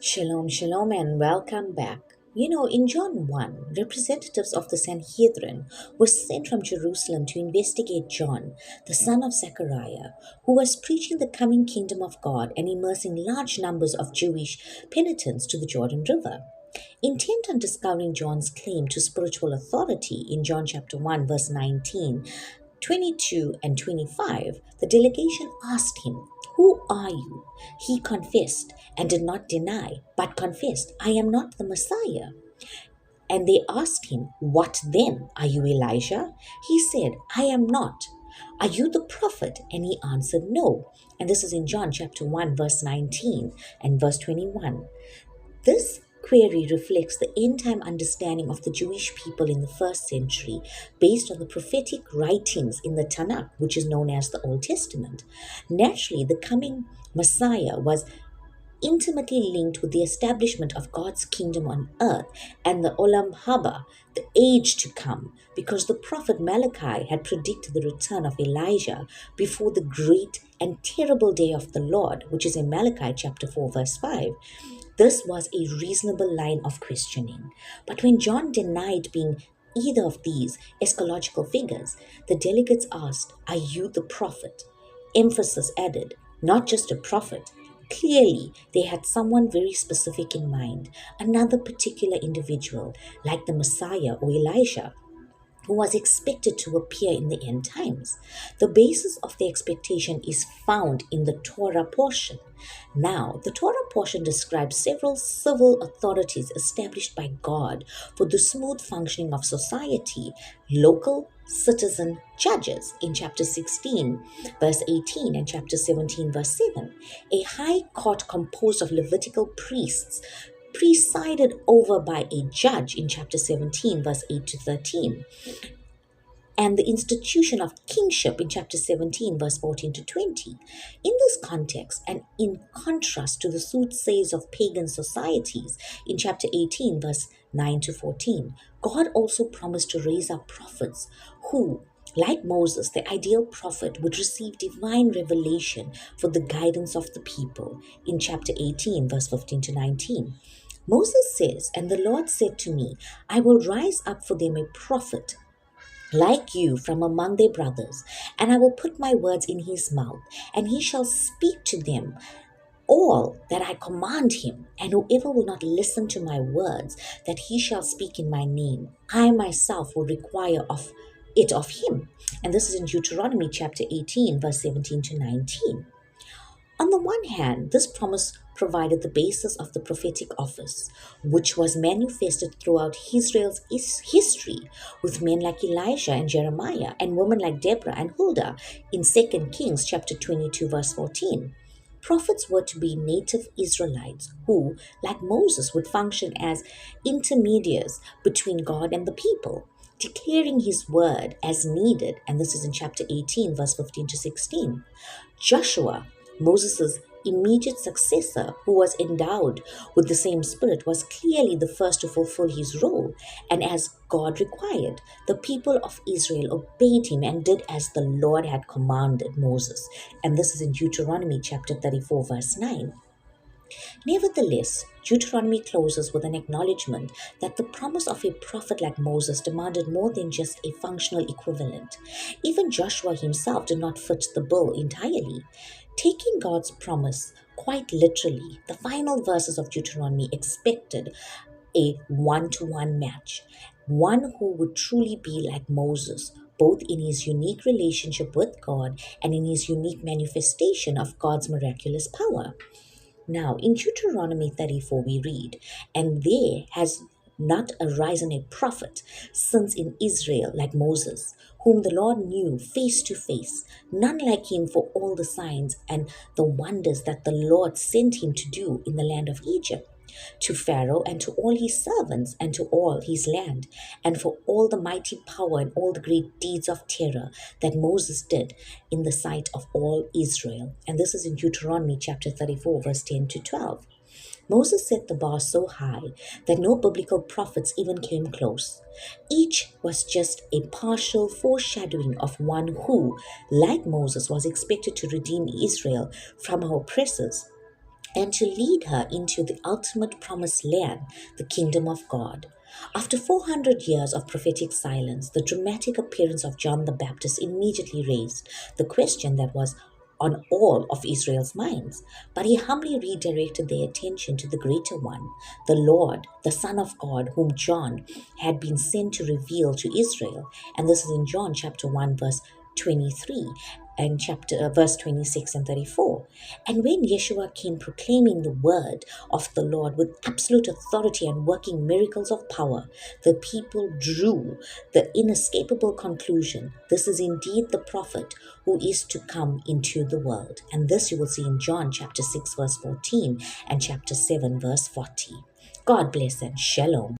Shalom, shalom, and welcome back. In John 1, representatives of the Sanhedrin were sent from Jerusalem to investigate John, the son of Zechariah, who was preaching the coming kingdom of God and immersing large numbers of Jewish penitents to the Jordan River. Intent on discovering John's claim to spiritual authority in John chapter 1, verse 19, 22, and 25, the delegation asked him, "Who are you?" He confessed and did not deny, but confessed, "I am not the Messiah." And they asked him, "What then? Are you Elijah?" He said, "I am not." "Are you the prophet?" And he answered, "No." And this is in John chapter 1, verse 19 and verse 21. This query reflects the end time understanding of the Jewish people in the first century based on the prophetic writings in the Tanakh, which is known as the Old Testament. Naturally, the coming Messiah was intimately linked with the establishment of God's kingdom on earth and the Olam Haba, the age to come, because the prophet Malachi had predicted the return of Elijah before the great and terrible day of the Lord, which is in Malachi chapter 4, verse 5. This was a reasonable line of questioning. But when John denied being either of these eschatological figures, the delegates asked, "Are you the prophet?" Emphasis added, "Not just a prophet." Clearly, they had someone very specific in mind, another particular individual, like the Messiah or Elijah, who was expected to appear in the end times. The basis of the expectation is found in the Torah portion. Now, the Torah portion describes several civil authorities established by God for the smooth functioning of society, local citizen judges in chapter 16, verse 18, and chapter 17, verse 7. A high court composed of Levitical priests presided over by a judge in chapter 17, verse 8 to 13, and the institution of kingship in chapter 17, verse 14 to 20. In this context, and in contrast to the soothsayers of pagan societies in chapter 18, verse 9 to 14, God also promised to raise up prophets who, like Moses, the ideal prophet, would receive divine revelation for the guidance of the people in chapter 18, verse 15 to 19. Moses says, "And the Lord said to me, I will rise up for them a prophet like you from among their brothers, and I will put my words in his mouth, and he shall speak to them all that I command him. And whoever will not listen to my words that he shall speak in my name, I myself will require of it of him." And this is in Deuteronomy chapter 18, verse 17 to 19. On the one hand, this promise provided the basis of the prophetic office, which was manifested throughout Israel's history with men like Elijah and Jeremiah and women like Deborah and Huldah in 2 Kings chapter 22 verse 14. Prophets were to be native Israelites who, like Moses, would function as intermediaries between God and the people, declaring his word as needed, and this is in chapter 18, verse 15 to 16. Joshua, Moses' immediate successor, who was endowed with the same spirit, was clearly the first to fulfill his role, and as God required, the people of Israel obeyed him and did as the Lord had commanded Moses. And this is in Deuteronomy chapter 34, verse 9. Nevertheless, Deuteronomy closes with an acknowledgement that the promise of a prophet like Moses demanded more than just a functional equivalent. Even Joshua himself did not fit the bill entirely. Taking God's promise quite literally, the final verses of Deuteronomy expected a one-to-one match, one who would truly be like Moses, both in his unique relationship with God and in his unique manifestation of God's miraculous power. Now, in Deuteronomy 34, we read, "And there has not arisen a prophet since in Israel like Moses, whom the Lord knew face to face, none like him for all the signs and the wonders that the Lord sent him to do in the land of Egypt, to Pharaoh and to all his servants and to all his land, and for all the mighty power and all the great deeds of terror that Moses did in the sight of all Israel." And this is in Deuteronomy chapter 34, verse 10 to 12. Moses set the bar so high that no biblical prophets even came close. Each was just a partial foreshadowing of one who, like Moses, was expected to redeem Israel from her oppressors. and to lead her into the ultimate promised land, the kingdom of God. After 400 years of prophetic silence, the dramatic appearance of John the Baptist immediately raised the question that was on all of Israel's minds. But he humbly redirected their attention to the greater one, the Lord, the Son of God, whom John had been sent to reveal to Israel. And this is in John chapter 1, verse 23 and verse 26 and 34. And when Yeshua came proclaiming the word of the Lord with absolute authority and working miracles of power, the people drew the inescapable conclusion: this is indeed the prophet who is to come into the world. And this you will see in John chapter 6 verse 14 and chapter 7 verse 40. God bless and shalom.